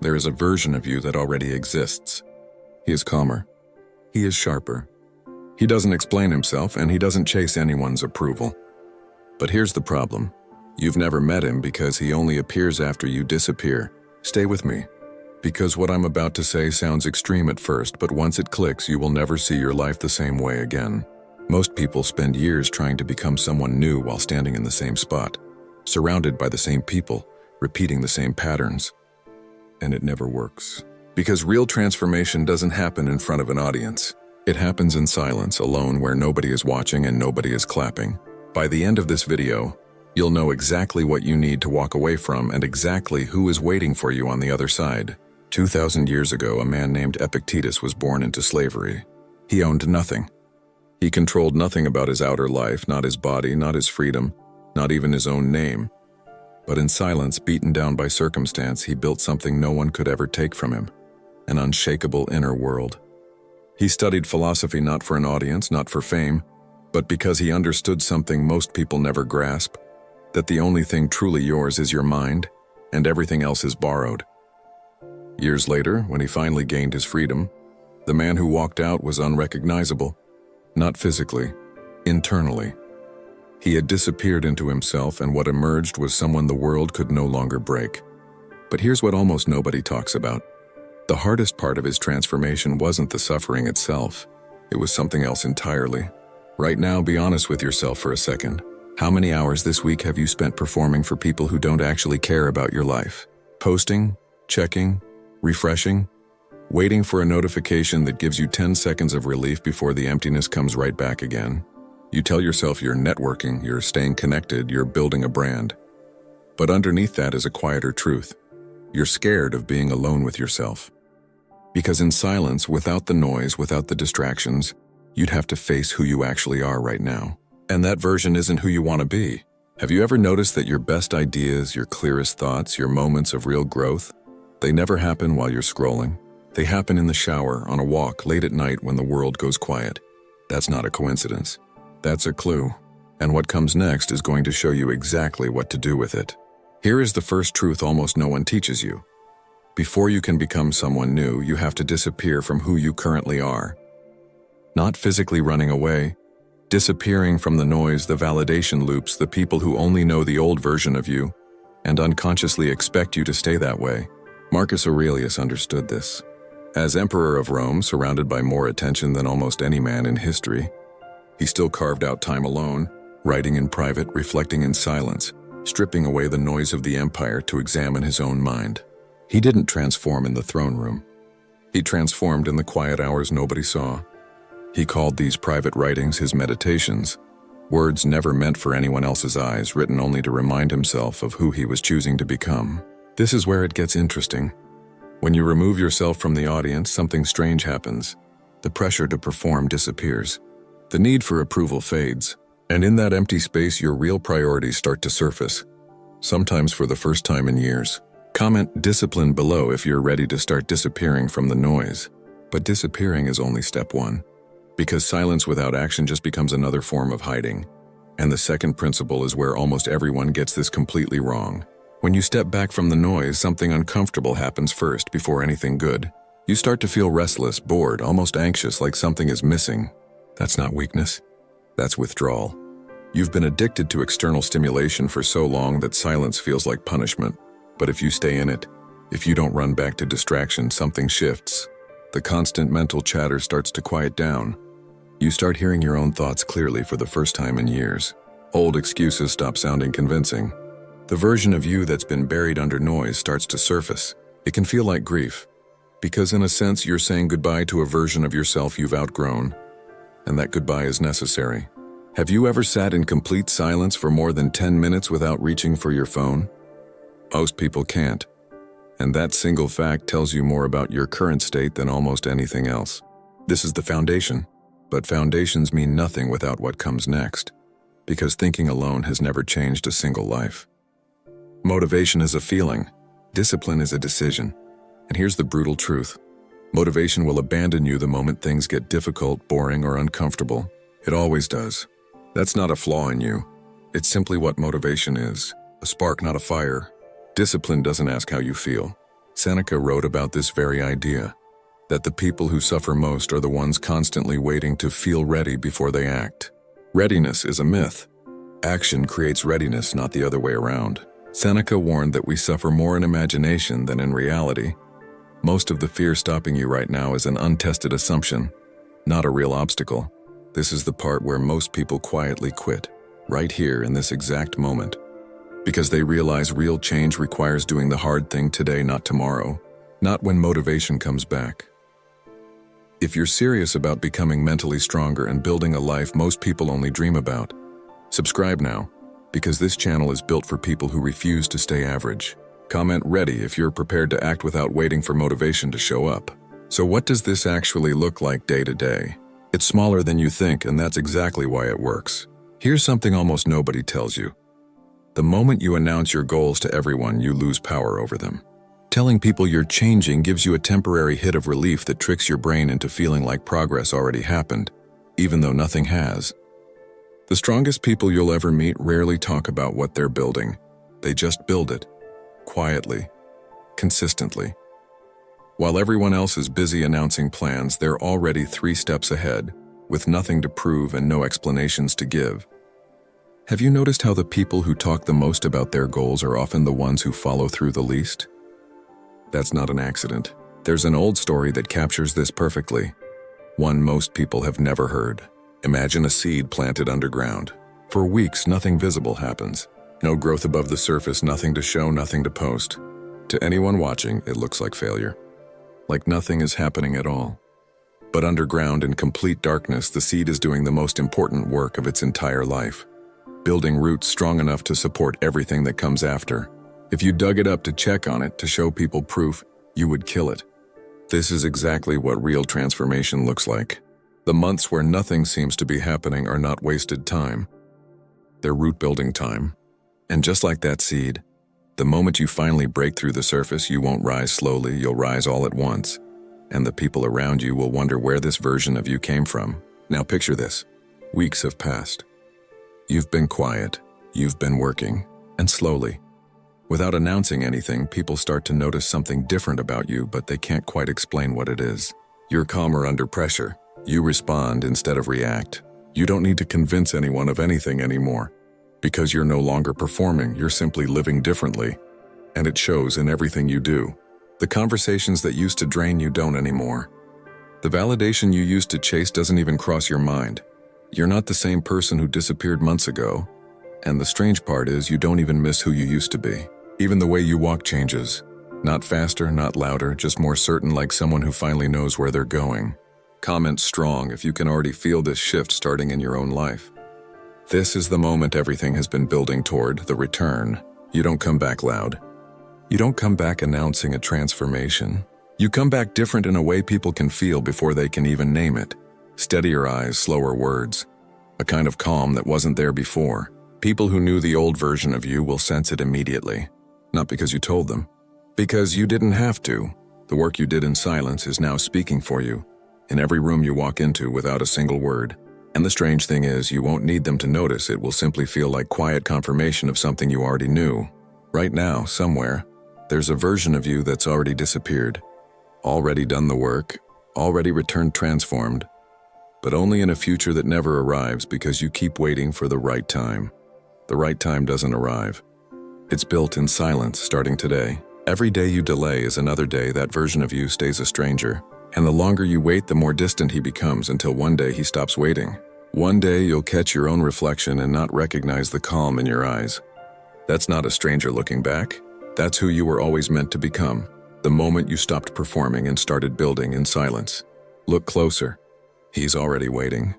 There is a version of you that already exists. He is calmer. He is sharper. He doesn't explain himself, and he doesn't chase anyone's approval. But here's the problem. You've never met him because he only appears after you disappear. Stay with me, because what I'm about to say sounds extreme at first, but once it clicks, you will never see your life the same way again. Most people spend years trying to become someone new while standing in the same spot, surrounded by the same people, repeating the same patterns. And it never works. Because real transformation doesn't happen in front of an audience. It happens in silence, alone, where nobody is watching and nobody is clapping. By the end of this video, you'll know exactly what you need to walk away from and exactly who is waiting for you on the other side. 2,000 years ago, a man named Epictetus was born into slavery. He owned nothing. He controlled nothing about his outer life, not his body, not his freedom, not even his own name. But in silence, beaten down by circumstance, he built something no one could ever take from him, an unshakable inner world. He studied philosophy not for an audience, not for fame, but because he understood something most people never grasp, that the only thing truly yours is your mind, and everything else is borrowed. Years later, when he finally gained his freedom, the man who walked out was unrecognizable, not physically, internally. He had disappeared into himself, and what emerged was someone the world could no longer break. But here's what almost nobody talks about. The hardest part of his transformation wasn't the suffering itself. It was something else entirely. Right now, be honest with yourself for a second. How many hours this week have you spent performing for people who don't actually care about your life? Posting, checking, refreshing, waiting for a notification that gives you 10 seconds of relief before the emptiness comes right back again. You tell yourself you're networking, you're staying connected, you're building a brand. But underneath that is a quieter truth. You're scared of being alone with yourself. Because in silence, without the noise, without the distractions, you'd have to face who you actually are right now. And that version isn't who you want to be. Have you ever noticed that your best ideas, your clearest thoughts, your moments of real growth, they never happen while you're scrolling? They happen in the shower, on a walk, late at night when the world goes quiet. That's not a coincidence. That's a clue. And what comes next is going to show you exactly what to do with it. Here is the first truth almost no one teaches you. Before you can become someone new, you have to disappear from who you currently are. Not physically running away, disappearing from the noise, the validation loops, the people who only know the old version of you and unconsciously expect you to stay that way. Marcus Aurelius understood this. As emperor of Rome, surrounded by more attention than almost any man in history, he still carved out time alone, writing in private, reflecting in silence, stripping away the noise of the empire to examine his own mind. He didn't transform in the throne room. He transformed in the quiet hours nobody saw. He called these private writings his meditations, words never meant for anyone else's eyes, written only to remind himself of who he was choosing to become. This is where it gets interesting. When you remove yourself from the audience, something strange happens. The pressure to perform disappears. The need for approval fades. And in that empty space, your real priorities start to surface, sometimes for the first time in years. Comment discipline below if you're ready to start disappearing from the noise. But disappearing is only step one. Because silence without action just becomes another form of hiding. And the second principle is where almost everyone gets this completely wrong. When you step back from the noise, something uncomfortable happens first before anything good. You start to feel restless, bored, almost anxious, like something is missing. That's not weakness. That's withdrawal. You've been addicted to external stimulation for so long that silence feels like punishment. But if you stay in it, if you don't run back to distraction, something shifts. The constant mental chatter starts to quiet down. You start hearing your own thoughts clearly for the first time in years. Old excuses stop sounding convincing. The version of you that's been buried under noise starts to surface. It can feel like grief, because in a sense you're saying goodbye to a version of yourself you've outgrown, and that goodbye is necessary. Have you ever sat in complete silence for more than 10 minutes without reaching for your phone? Most people can't. And that single fact tells you more about your current state than almost anything else. This is the foundation, but foundations mean nothing without what comes next, because thinking alone has never changed a single life. Motivation is a feeling. Discipline is a decision. And here's the brutal truth. Motivation will abandon you the moment things get difficult, boring, or uncomfortable. It always does. That's not a flaw in you. It's simply what motivation is. A spark, not a fire. Discipline doesn't ask how you feel. Seneca wrote about this very idea, that the people who suffer most are the ones constantly waiting to feel ready before they act. Readiness is a myth. Action creates readiness, not the other way around. Seneca warned that we suffer more in imagination than in reality. Most of the fear stopping you right now is an untested assumption, not a real obstacle. This is the part where most people quietly quit, right here in this exact moment, because they realize real change requires doing the hard thing today, not tomorrow, not when motivation comes back. If you're serious about becoming mentally stronger and building a life most people only dream about, subscribe now, because this channel is built for people who refuse to stay average. Comment ready if you're prepared to act without waiting for motivation to show up. So what does this actually look like day to day? It's smaller than you think, and that's exactly why it works. Here's something almost nobody tells you. The moment you announce your goals to everyone, you lose power over them. Telling people you're changing gives you a temporary hit of relief that tricks your brain into feeling like progress already happened, even though nothing has. The strongest people you'll ever meet rarely talk about what they're building. They just build it, quietly, consistently. While everyone else is busy announcing plans, they're already 3 steps ahead, with nothing to prove and no explanations to give. Have you noticed how the people who talk the most about their goals are often the ones who follow through the least? That's not an accident. There's an old story that captures this perfectly, one most people have never heard. Imagine a seed planted underground. For weeks, nothing visible happens. No growth above the surface, nothing to show, nothing to post. To anyone watching, it looks like failure. Like nothing is happening at all. But underground, in complete darkness, the seed is doing the most important work of its entire life, building roots strong enough to support everything that comes after. If you dug it up to check on it, to show people proof, you would kill it. This is exactly what real transformation looks like. The months where nothing seems to be happening are not wasted time. They're root-building time. And just like that seed, the moment you finally break through the surface, you won't rise slowly, you'll rise all at once. And the people around you will wonder where this version of you came from. Now picture this. Weeks have passed. You've been quiet, you've been working, and slowly, without announcing anything, people start to notice something different about you, but they can't quite explain what it is. You're calmer under pressure. You respond instead of react. You don't need to convince anyone of anything anymore. Because you're no longer performing, you're simply living differently. And it shows in everything you do. The conversations that used to drain you don't anymore. The validation you used to chase doesn't even cross your mind. You're not the same person who disappeared months ago. And the strange part is you don't even miss who you used to be. Even the way you walk changes. Not faster, not louder, just more certain, like someone who finally knows where they're going. Comment strong if you can already feel this shift starting in your own life. This is the moment everything has been building toward, the return. You don't come back loud. You don't come back announcing a transformation. You come back different in a way people can feel before they can even name it. Steadier eyes, slower words. A kind of calm that wasn't there before. People who knew the old version of you will sense it immediately. Not because you told them. Because you didn't have to. The work you did in silence is now speaking for you. In every room you walk into without a single word. And the strange thing is, you won't need them to notice. It will simply feel like quiet confirmation of something you already knew. Right now, somewhere, there's a version of you that's already disappeared. Already done the work, already returned transformed. But only in a future that never arrives because you keep waiting for the right time. The right time doesn't arrive. It's built in silence starting today. Every day you delay is another day that version of you stays a stranger. And the longer you wait, the more distant he becomes until one day he stops waiting. One day you'll catch your own reflection and not recognize the calm in your eyes. That's not a stranger looking back. That's who you were always meant to become. The moment you stopped performing and started building in silence. Look closer. He's already waiting.